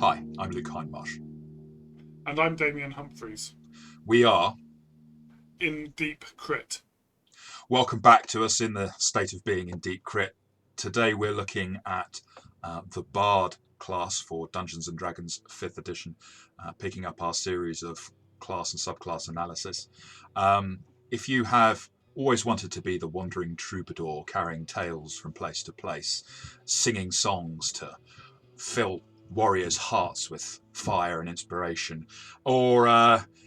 Hi, I'm Luke Hindmarsh. And I'm Damien Humphreys We are. in Deep Crit. Welcome back to us in the state of being in Deep Crit. Today we're looking at the Bard class for Dungeons & Dragons 5th edition, picking up our series of class and subclass analysis. If you have always wanted to be the wandering troubadour carrying tales from place to place, singing songs to fill warriors' hearts with fire and inspiration, or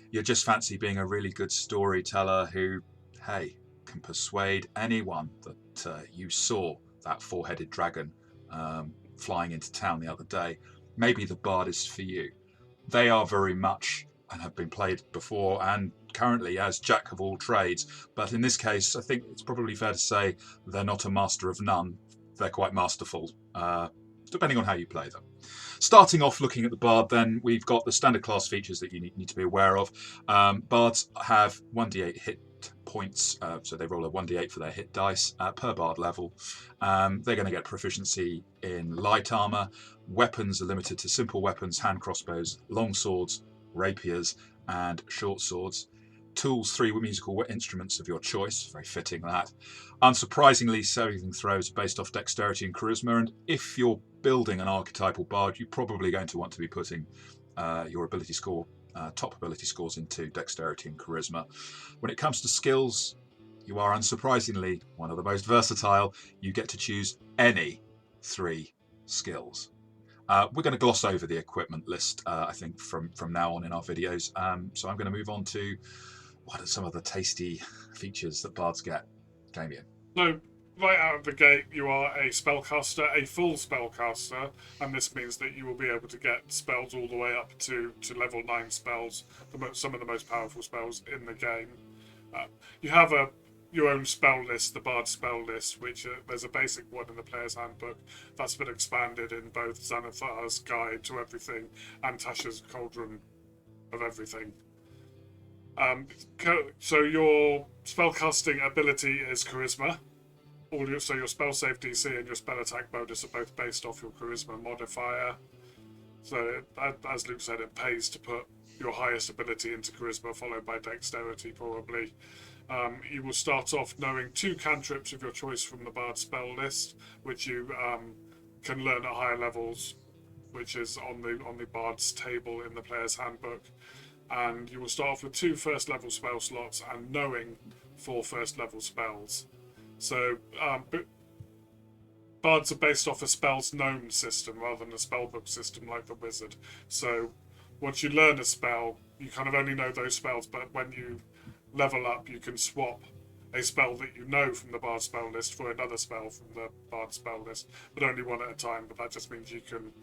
you just fancy being a really good storyteller who, hey, can persuade anyone that you saw that four-headed dragon flying into town the other day, maybe the Bard is for you. They are very much and have been played before and currently as jack of all trades, but in this case I think it's probably fair to say they're not a master of none. They're quite masterful, depending on how you play them. Starting off looking at the Bard, then we've got the standard class features that you need to be aware of. Bards have 1d8 hit points, so they roll a 1d8 for their hit dice per Bard level. They're going to get proficiency in light armor. Weapons are limited to simple weapons, hand crossbows, long swords, rapiers, and short swords. Tools, 3 musical instruments of your choice, very fitting that. Unsurprisingly, saving throws are based off dexterity and charisma, and if you're building an archetypal bard, you're probably going to want to be putting your ability score, top ability scores into dexterity and charisma. When it comes to skills, you are unsurprisingly one of the most versatile. You get to choose any 3 skills. We're going to gloss over the equipment list, I think, from now on in our videos. So I'm going to move on to what are some of the tasty features that bards get. Damien. So, right out of the gate, you are a spellcaster, a full spellcaster, and this means that you will be able to get spells all the way up to level 9 spells, some of the most powerful spells in the game. You have your own spell list, the Bard spell list, which there's a basic one in the Player's Handbook that's been expanded in both Xanathar's Guide to Everything and Tasha's Cauldron of Everything. So your spellcasting ability is Charisma. So your spell save DC and your spell attack bonus are both based off your Charisma modifier. So as Luke said, it pays to put your highest ability into Charisma, followed by Dexterity probably. You will start off knowing 2 cantrips of your choice from the Bard spell list, which you can learn at higher levels, which is on the Bard's table in the Player's Handbook. And you will start off with 2 first level spell slots and knowing 4 first level spells. So bards are based off a spells known system rather than a spellbook system like the wizard. So once you learn a spell, you kind of only know those spells, but when you level up, you can swap a spell that you know from the bard spell list for another spell from the bard spell list, but only one at a time. But that just means you can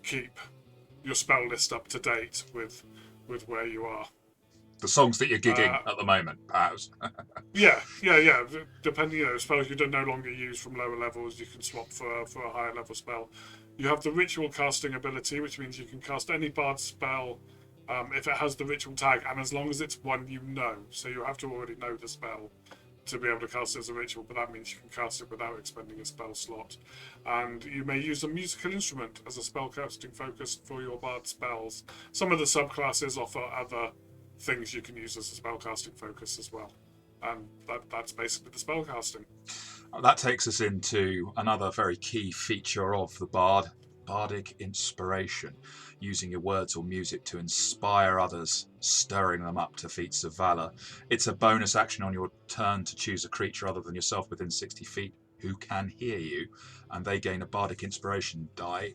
keep your spell list up to date with where you are. The songs that you're gigging at the moment, perhaps. Yeah. Depending, spells you don't no longer use from lower levels, you can swap for a higher level spell. You have the ritual casting ability, which means you can cast any bard spell if it has the ritual tag, and as long as it's one you know. So you have to already know the spell to be able to cast it as a ritual, but that means you can cast it without expending a spell slot. And you may use a musical instrument as a spellcasting focus for your bard spells. Some of the subclasses offer other things you can use as a spellcasting focus as well. And that's basically the spellcasting. That takes us into another very key feature of the bard, bardic inspiration, using your words or music to inspire others, stirring them up to feats of valor. It's a bonus action on your turn to choose a creature other than yourself within 60 feet who can hear you, and they gain a bardic inspiration die,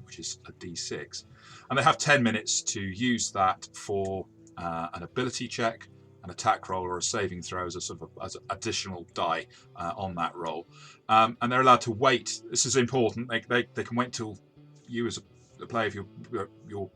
which is a d6. And they have 10 minutes to use that for an ability check, an attack roll, or a saving throw as a sort of as additional die on that roll. And they're allowed to wait. This is important. They can wait till you as a player, if you're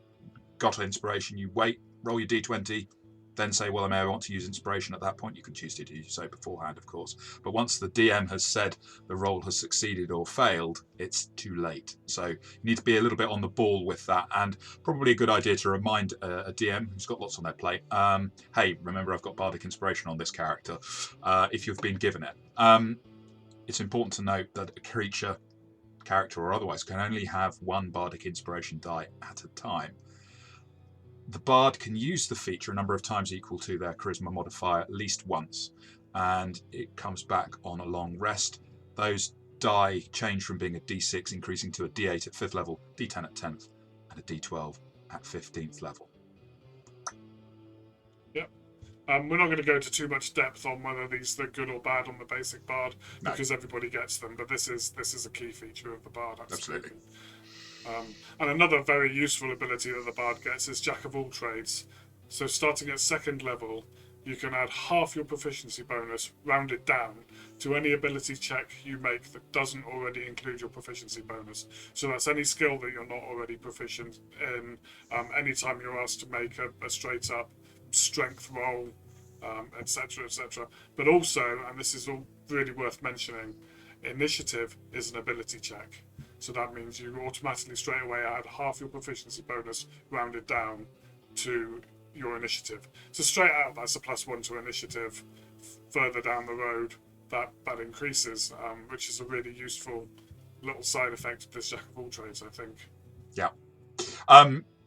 got inspiration, you wait, roll your d20, then say, well, I may want to use inspiration at that point. You can choose to do so beforehand, of course. But once the DM has said the roll has succeeded or failed, it's too late. So you need to be a little bit on the ball with that, and probably a good idea to remind a DM who's got lots on their plate, hey, remember I've got bardic inspiration on this character, if you've been given it. It's important to note that a creature character or otherwise, can only have one bardic inspiration die at a time. The bard can use the feature a number of times equal to their charisma modifier at least once, and it comes back on a long rest. Those die change from being a d6 increasing to a d8 at 5th level, d10 at 10th, and a d12 at 15th level. Yep. We're not going to go into too much depth on whether these are good or bad on the basic bard, because everybody gets them, but this is a key feature of the bard, absolutely. And another very useful ability that the bard gets is Jack of all trades. So starting at 2nd level, you can add half your proficiency bonus, rounded down, to any ability check you make that doesn't already include your proficiency bonus. So that's any skill that you're not already proficient in, anytime you're asked to make a straight up strength roll, etc., etc. But also, and this is all really worth mentioning, initiative is an ability check. So that means you automatically straight away add half your proficiency bonus rounded down to your initiative. So straight out, that's a +1 to initiative. Further down the road, that increases, which is a really useful little side effect of this Jack of all trades, I think. Yeah.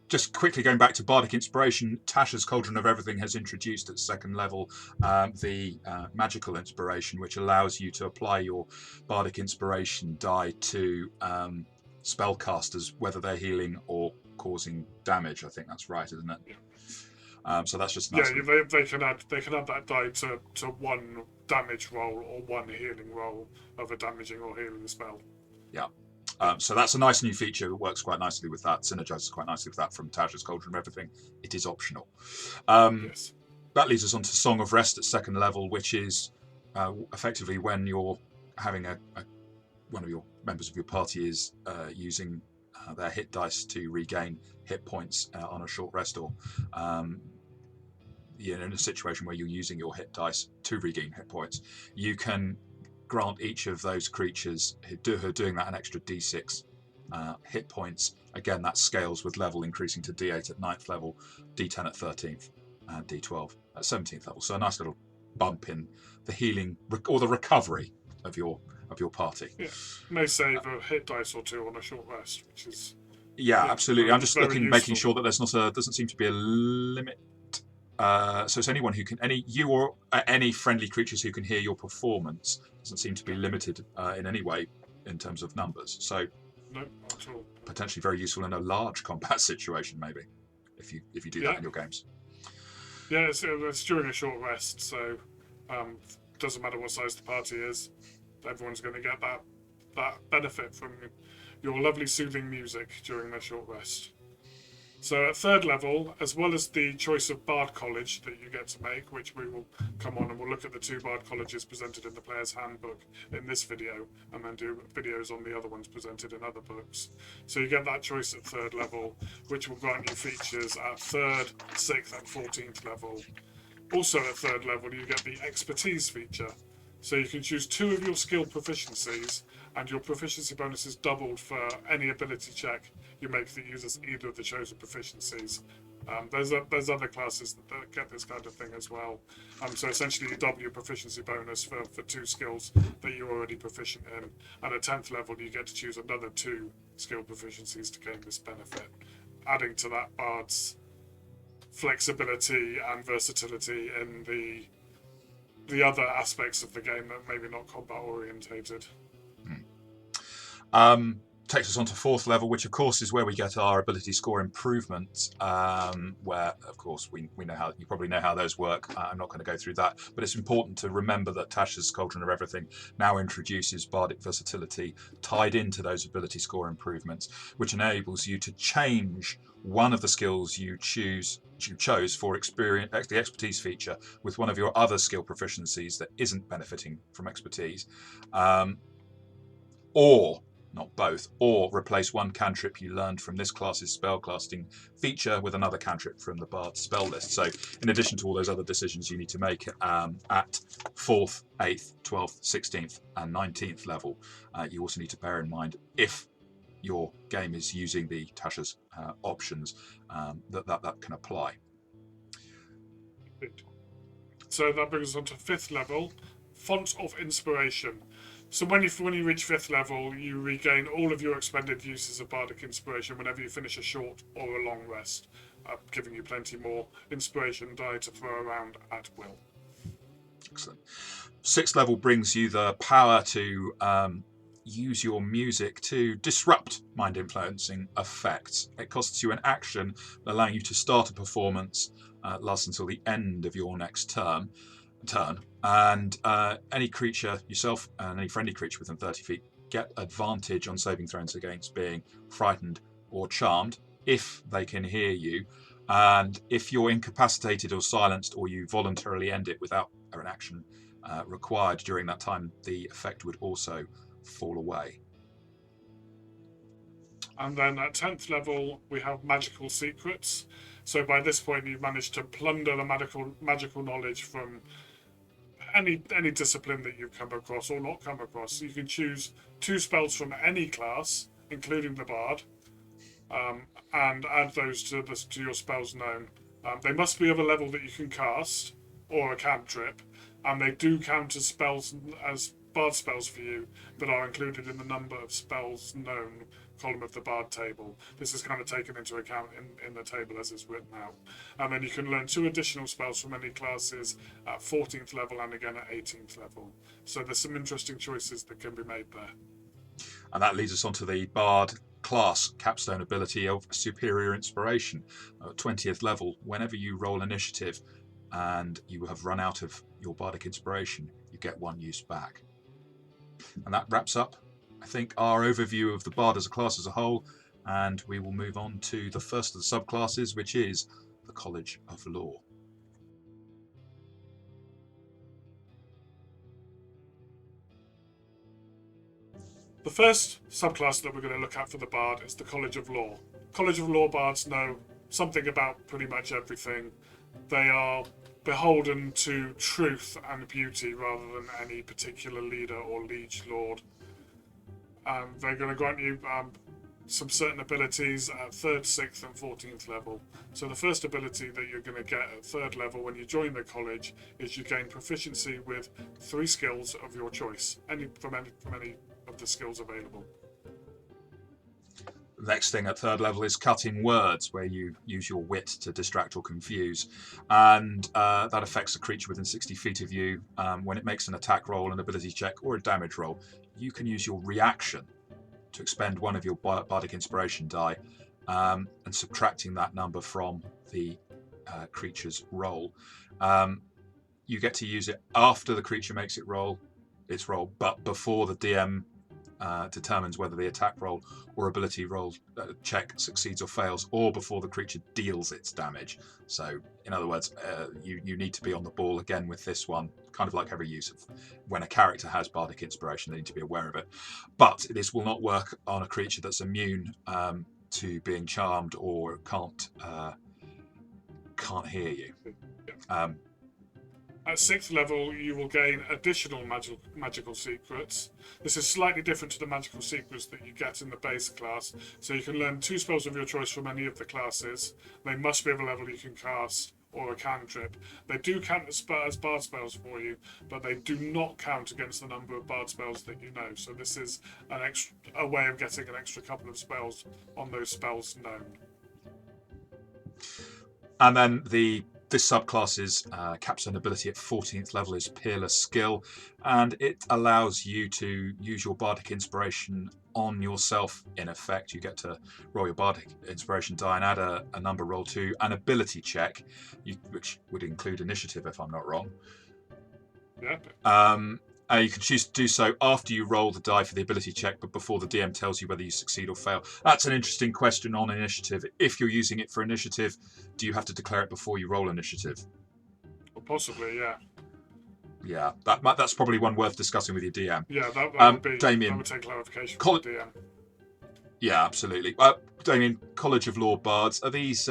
Just quickly going back to Bardic Inspiration, Tasha's Cauldron of Everything has introduced at 2nd level the Magical Inspiration, which allows you to apply your Bardic Inspiration die to spellcasters, whether they're healing or causing damage. I think that's right, isn't it? Yeah. So that's just nice. Yeah, they can add that die to one damage roll or one healing roll of a damaging or healing spell. Yeah. So that's a nice new feature. It works quite nicely with that, synergizes quite nicely with that from Tasha's Cauldron of Everything. It is optional. Yes. That leads us on to Song of Rest at 2nd level, which is effectively when you're having one of your members of your party is using their hit dice to regain hit points on a short rest, or in a situation where you're using your hit dice to regain hit points, you can grant each of those creatures who are doing that an extra d6 hit points. Again, that scales with level, increasing to d8 at 9th level, d10 at 13th, and d12 at 17th level. So a nice little bump in the healing or the recovery of your party. Yeah, may save a hit dice or two on a short rest, which is absolutely. I'm just looking, useful. making sure that doesn't seem to be a limit. So it's anyone who can, you or any friendly creatures who can hear your performance. Doesn't seem to be limited in any way in terms of numbers. So no, not at all. Potentially very useful in a large combat situation, maybe, if you do that in your games. Yeah, it's during a short rest, so doesn't matter what size the party is. Everyone's going to get that benefit from your lovely soothing music during their short rest. So at 3rd level, as well as the choice of Bard College that you get to make, which we will come on and we'll look at the 2 Bard Colleges presented in the Player's Handbook in this video, and then do videos on the other ones presented in other books. So you get that choice at 3rd level, which will grant you features at 3rd, 6th and 14th level. Also at 3rd level, you get the Expertise feature. So you can choose 2 of your skill proficiencies, and your proficiency bonus is doubled for any ability check you make that uses either of the chosen proficiencies. There's other classes that get this kind of thing as well. So essentially you double your proficiency bonus for 2 skills that you're already proficient in. And at 10th level you get to choose another 2 skill proficiencies to gain this benefit, adding to that Bard's flexibility and versatility in the other aspects of the game that maybe not combat orientated. Takes us on to 4th level, which of course is where we get our ability score improvements, where of course we know how, you probably know how those work. I'm not going to go through that, but it's important to remember that Tasha's Cauldron of Everything now introduces bardic versatility tied into those ability score improvements, which enables you to change one of the skills you chose for the expertise feature with one of your other skill proficiencies that isn't benefiting from expertise, or not both, or replace one cantrip you learned from this class's spellcasting feature with another cantrip from the Bard's spell list. So in addition to all those other decisions you need to make at 4th, 8th, 12th, 16th and 19th level, you also need to bear in mind, if your game is using the Tasha's options, that can apply. So that brings us on to 5th level, Font of Inspiration. So when you reach 5th level, you regain all of your expended uses of Bardic Inspiration whenever you finish a short or a long rest, giving you plenty more inspiration die to throw around at will. Excellent. 6th level brings you the power to use your music to disrupt mind-influencing effects. It costs you an action, allowing you to start a performance, lasts until the end of your next turn, and any creature, yourself and any friendly creature within 30 feet, get advantage on saving throws against being frightened or charmed if they can hear you, and if you're incapacitated or silenced, or you voluntarily end it without an action required during that time, the effect would also fall away. And then at 10th level, we have magical secrets. So by this point, you've managed to plunder the magical knowledge from any discipline that you've come across or not come across. You can choose 2 spells from any class, including the Bard, and add those to your spells known. They must be of a level that you can cast, or a cantrip, and they do count as spells as Bard spells for you, but are included in the number of spells known column of the Bard table. This is kind of taken into account in the table as it's written out. And then you can learn 2 additional spells from any classes at 14th level and again at 18th level. So there's some interesting choices that can be made there. And that leads us on to the Bard class capstone ability of Superior Inspiration. At 20th level, whenever you roll initiative and you have run out of your Bardic Inspiration, you get 1 use back. And that wraps up, I think, our overview of the Bard as a class as a whole, and we will move on to the first of the subclasses, which is the College of Law. The first subclass that we're going to look at for the Bard is the College of Law. College of Law Bards know something about pretty much everything. They are beholden to truth and beauty rather than any particular leader or liege lord. They're going to grant you some certain abilities at 3rd, 6th and 14th level. So the first ability that you're going to get at 3rd level when you join the college is you gain proficiency with 3 skills of your choice, from any of the skills available. The next thing at 3rd level is Cutting Words, where you use your wit to distract or confuse, and that affects a creature within 60 feet of you. When it makes an attack roll, an ability check, or a damage roll, you can use your reaction to expend 1 of your Bardic Inspiration die, and subtracting that number from the creature's roll. You get to use it after the creature makes its roll, but before the DM determines whether the attack roll or ability roll check succeeds or fails, or before the creature deals its damage. So, in other words, you need to be on the ball again with this one, kind of like every use of when a character has Bardic Inspiration, they need to be aware of it. But this will not work on a creature that's immune to being charmed or can't hear you. At 6th level, you will gain additional magical secrets. This is slightly different to the magical secrets that you get in the base class. So you can learn 2 spells of your choice from any of the classes. They must be of a level you can cast, or a cantrip. They do count as Bard spells for you, but they do not count against the number of Bard spells that you know. So this is a way of getting an extra couple of spells on those spells known. And then this subclass's capstone ability at 14th level is Peerless Skill, and it allows you to use your Bardic Inspiration on yourself. In effect, you get to roll your Bardic Inspiration die and add a number roll to an ability check, which would include initiative, if I'm not wrong. Yeah. You can choose to do so after you roll the die for the ability check, but before the DM tells you whether you succeed or fail. That's an interesting question on initiative. If you're using it for initiative, do you have to declare it before you roll initiative? Well, possibly, yeah. Yeah, that's probably one worth discussing with your DM. Yeah, that would be. Damien, that would take clarification from the DM. Yeah, absolutely. Damien, College of Law Bards, are these?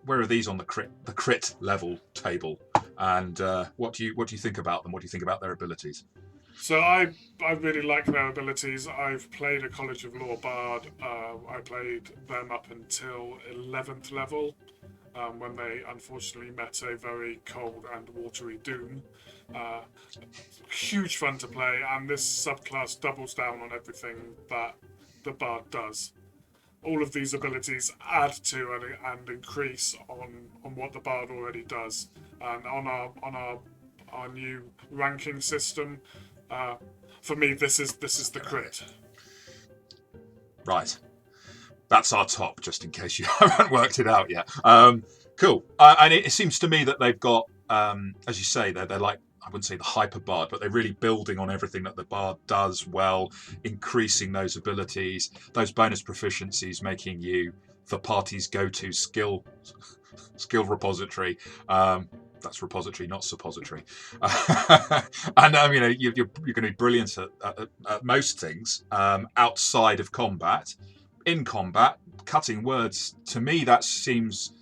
Where are these on the crit level table? And what do you think about them? What do you think about their abilities? So I really like their abilities. I've played a College of Law Bard. I played them up until 11th level. when they unfortunately met a very cold and watery doom. Uh, Huge fun to play, and this subclass doubles down on everything that the Bard does. All of these abilities add to and increase on what the Bard already does. And on our new ranking system, for me, this is the crit. Right. That's our top, just in case you haven't worked it out yet. Cool. And it seems to me that they've got, as you say, they're like, I wouldn't say the hyper bard, but they're really building on everything that the bard does well, increasing those abilities, those bonus proficiencies, making you the party's go-to skill repository. That's repository, not suppository. And you're going to be brilliant at most things outside of combat. In combat, cutting words, to me, that seems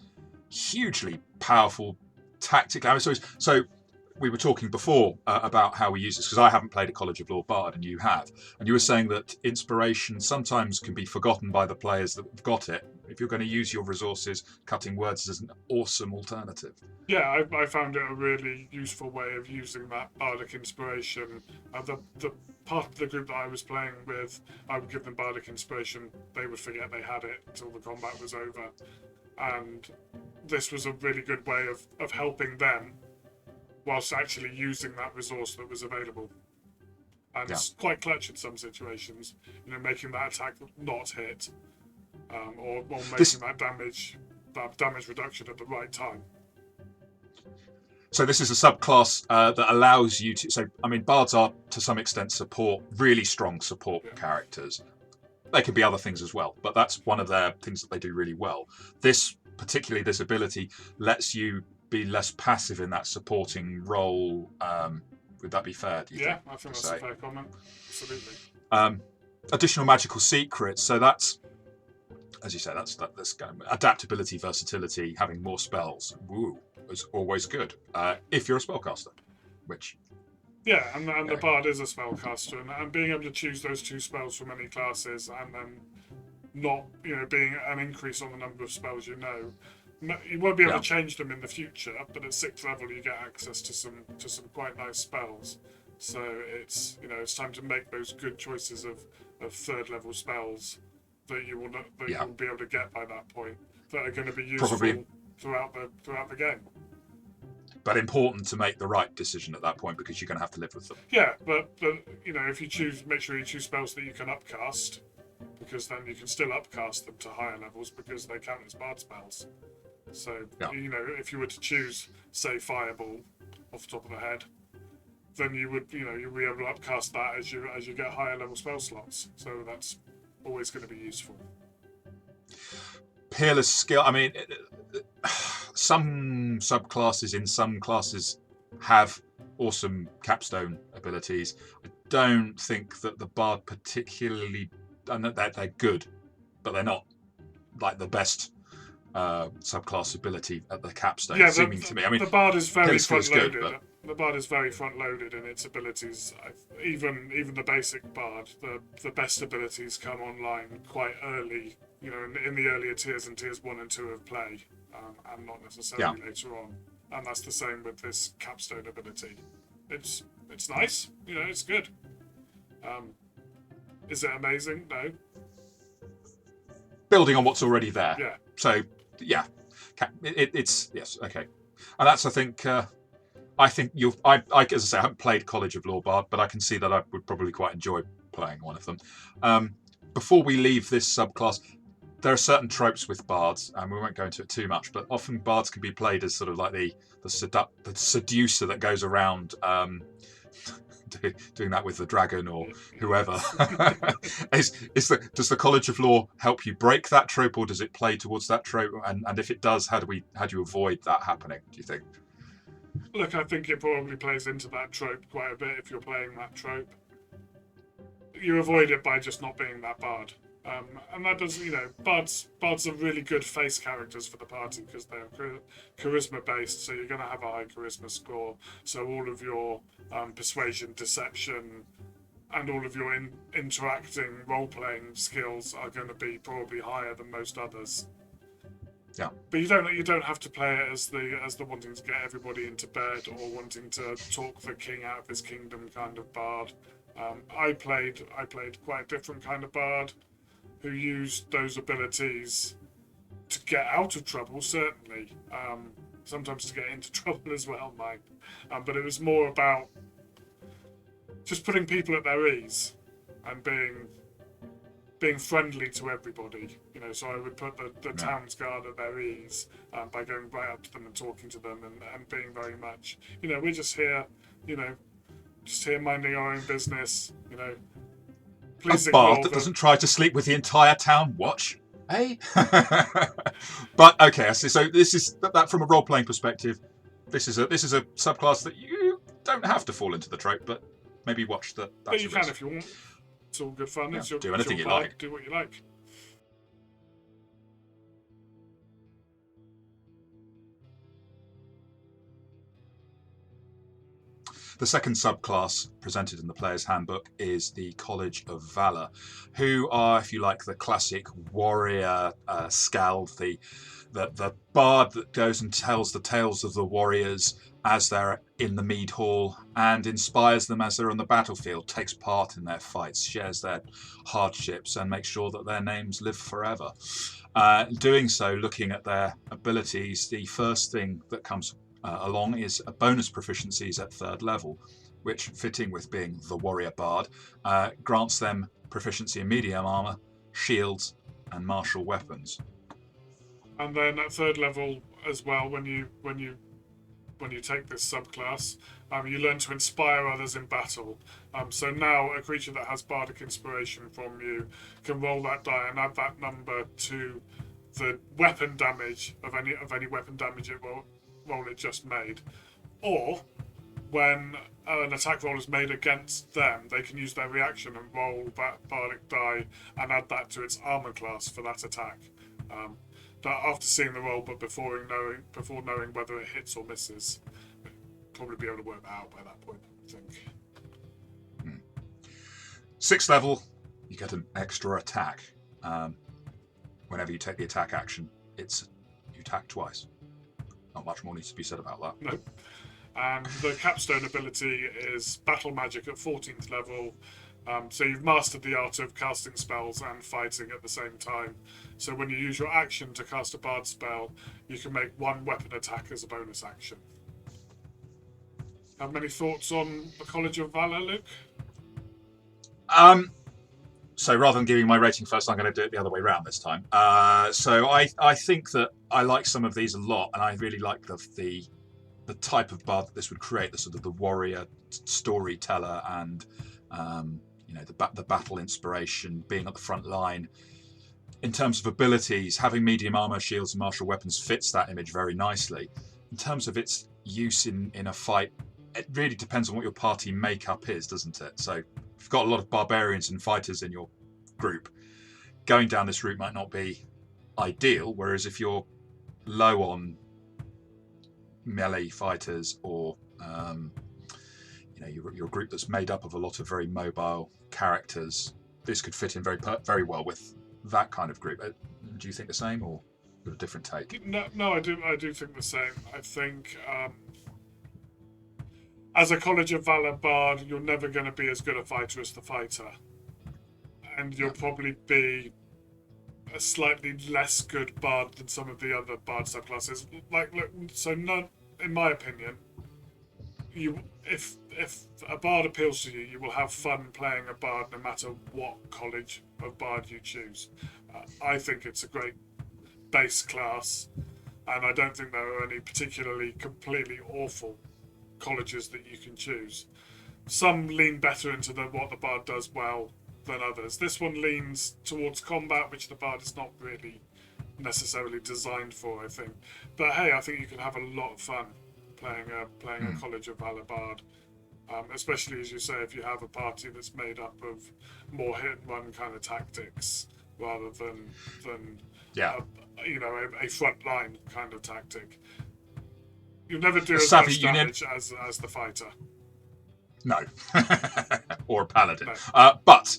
hugely powerful tactically. I mean, so we were talking before about how we use this, because I haven't played a College of Law Bard and you have. And you were saying that inspiration sometimes can be forgotten by the players that have got it. If you're going to use your resources, cutting words is an awesome alternative. Yeah, I found it a really useful way of using that bardic inspiration. The part of the group that I was playing with, I would give them bardic inspiration. They would forget they had it until the combat was over. And this was a really good way of helping them whilst actually using that resource that was available. And it's quite clutch in some situations, making that attack not hit, or making that damage reduction at the right time. So this is a subclass that allows you to. So I mean, bards are to some extent really strong support characters. They can be other things as well, but that's one of their things that they do really well. Particularly this ability lets you be less passive in that supporting role. Would that be fair? Do you think? I think that's a fair comment. Absolutely. Additional magical secrets. So that's, as you say, that's kind of adaptability, versatility, having more spells. Woo, is always good if you're a spellcaster, which. Yeah, and the Bard is a spellcaster, and being able to choose those two spells from any classes, and then not, being an increase on the number of spells you won't be able to change them in the future, but at 6th level you get access to some quite nice spells. So it's time to make those good choices of 3rd level spells that you will be able to get by that point, that are going to be useful throughout the game. But important to make the right decision at that point, because you're going to have to live with them. Yeah, but if you make sure you choose spells that you can upcast, because then you can still upcast them to higher levels because they count as bard spells. So if you were to choose, say, Fireball off the top of the head, then you'll be able to upcast that as you get higher level spell slots. So that's always going to be useful. Peerless skill. I mean, some subclasses in some classes have awesome capstone abilities. I don't think that the Bard particularly, and they're good, but they're not like the best subclass ability at the capstone. Seeming to me, I mean, the Bard is very front loaded. Good, the Bard is very front loaded in its abilities. Even the basic Bard, the best abilities come online quite early. In the earlier tiers and tiers 1 and 2 of play, and not necessarily later on. And that's the same with this capstone ability. It's nice. It's good. Is it amazing? No. Building on what's already there. Yeah. So it's yes, okay, and that's I think I as I say, I haven't played College of Law Bard, but I can see that I would probably quite enjoy playing one of them. Before we leave this subclass, there are certain tropes with bards, and we won't go into it too much, but often bards can be played as sort of like the seducer that goes around doing that with the dragon or whoever. Does the College of Law help you break that trope, or does it play towards that trope? And if it does, how do you avoid that happening, do you think? Look, I think it probably plays into that trope quite a bit if you're playing that trope. You avoid it by just not being that bard. And that does, bards are really good face characters for the party because they're charisma based, so you're going to have a high charisma score. So all of your persuasion, deception, and all of your interacting role playing skills are going to be probably higher than most others. Yeah. But you don't have to play it as the wanting to get everybody into bed or wanting to talk the king out of his kingdom kind of bard. I played quite a different kind of bard who used those abilities to get out of trouble, certainly. Sometimes to get into trouble as well, mind. But it was more about just putting people at their ease and being friendly to everybody. So I would put the town's guard at their ease by going right up to them and talking to them and being very much, we're just here, just here minding our own business, please a bard ignore that them. doesn't try to sleep with the entire town watch. Hey, but okay. So this is that from a role-playing perspective. This is a subclass that you don't have to fall into the trope, but maybe watch that. But you can if you want. It's all good fun. Yeah, It's your, do anything your you bard. like. Do what you like. The second subclass presented in the Player's Handbook is the College of Valor, who are, if you like, the classic warrior skald, the bard that goes and tells the tales of the warriors as they're in the mead hall and inspires them as they're on the battlefield, takes part in their fights, shares their hardships, and makes sure that their names live forever. Doing so, looking at their abilities, the first thing that comes along is a bonus proficiencies at 3rd level, which, fitting with being the warrior bard, grants them proficiency in medium armor, shields, and martial weapons. And then at 3rd level as well, when you take this subclass, you learn to inspire others in battle. So now a creature that has bardic inspiration from you can roll that die and add that number to the weapon damage of any weapon damage roll it just made. Or when an attack roll is made against them, they can use their reaction and roll that bardic die and add that to its armor class for that attack. That after seeing the roll, but before knowing whether it hits or misses, probably be able to work that out by that point, I think. 6th level, you get an extra attack. Whenever you take the attack action, you attack twice. Not much more needs to be said about that. No. And the capstone ability is battle magic at 14th level. So you've mastered the art of casting spells and fighting at the same time. So when you use your action to cast a bard spell, you can make one weapon attack as a bonus action. Have many thoughts on the College of Valor, Luke? So rather than giving my rating first, I'm going to do it the other way around this time. So I think that I like some of these a lot, and I really like the type of bard that this would create, the sort of the warrior storyteller and the battle inspiration, being at the front line. In terms of abilities, having medium armor, shields, and martial weapons fits that image very nicely. In terms of its use in a fight, it really depends on what your party makeup is, doesn't it? So if you've got a lot of barbarians and fighters in your group, going down this route might not be ideal, whereas if you're low on melee fighters or your group that's made up of a lot of very mobile characters, this could fit in very well with that kind of group. Do you think the same, or a different take? No, I do think the same. I think as a College of Valor bard, you're never going to be as good a fighter as the fighter, and you'll probably be a slightly less good bard than some of the other bard subclasses. In my opinion, if a bard appeals to you, you will have fun playing a bard no matter what college of bard you choose. I think it's a great base class, and I don't think there are any particularly completely awful colleges that you can choose. Some lean better into what the bard does well than others. This one leans towards combat, which the bard is not really necessarily designed for, I think. But hey, I think you can have a lot of fun playing a College of Valor bard, especially as you say, if you have a party that's made up of more hit and run kind of tactics rather than a front line kind of tactic. You'll never do as much damage as the fighter. No, or a paladin. No. But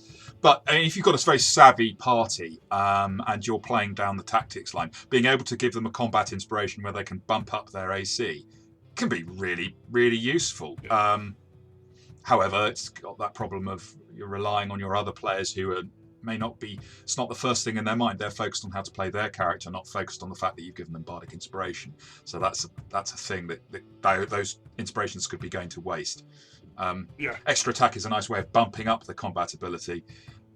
I mean, if you've got a very savvy party and you're playing down the tactics line, being able to give them a combat inspiration where they can bump up their AC can be really, really useful. Yeah. However, it's got that problem of you're relying on your other players who may not be. It's not the first thing in their mind. They're focused on how to play their character, not focused on the fact that you've given them bardic inspiration. So that's a thing that those inspirations could be going to waste. Extra attack is a nice way of bumping up the combat ability,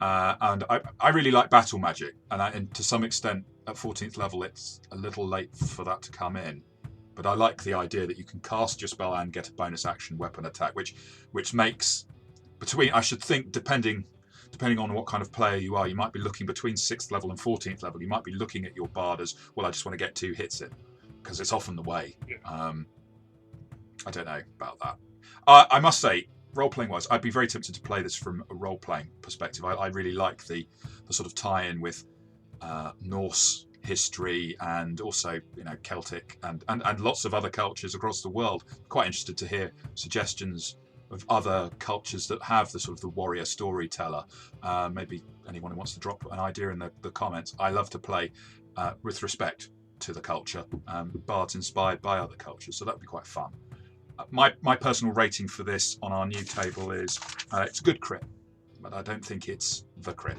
and I really like battle magic, and to some extent at 14th level it's a little late for that to come in. But I like the idea that you can cast your spell and get a bonus action weapon attack, which makes I should think depending on what kind of player you are, you might be looking between 6th level and 14th level. You might be looking at your bard as, well, I just want to get 2 hits in, because it's often the way. Yeah. I don't know about that. I must say, role-playing wise, I'd be very tempted to play this from a role-playing perspective. I really like the sort of tie-in with Norse history and also Celtic and lots of other cultures across the world. Quite interested to hear suggestions of other cultures that have the sort of the warrior storyteller. Maybe anyone who wants to drop an idea in the comments. I love to play with respect to the culture, bards inspired by other cultures, so that would be quite fun. My personal rating for this on our new table is it's a good crit, but I don't think it's the crit.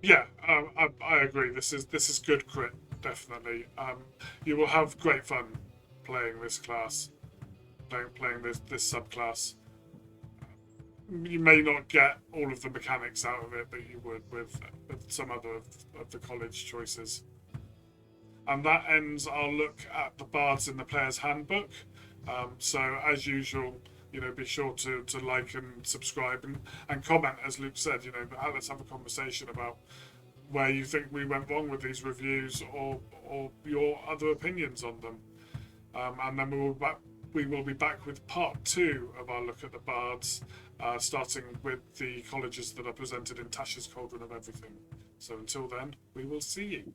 Yeah, I agree. This is good crit, definitely. You will have great fun playing this class, playing this subclass. You may not get all of the mechanics out of it that you would with some other of the college choices. And that ends our look at the bards in the player's handbook. So as usual, be sure to like and subscribe and comment, as Luke said. Let's have a conversation about where you think we went wrong with these reviews, or your other opinions on them. And then we will be back with part 2 of our look at the bards, starting with the colleges that are presented in Tasha's Cauldron of Everything. So until then, we will see you.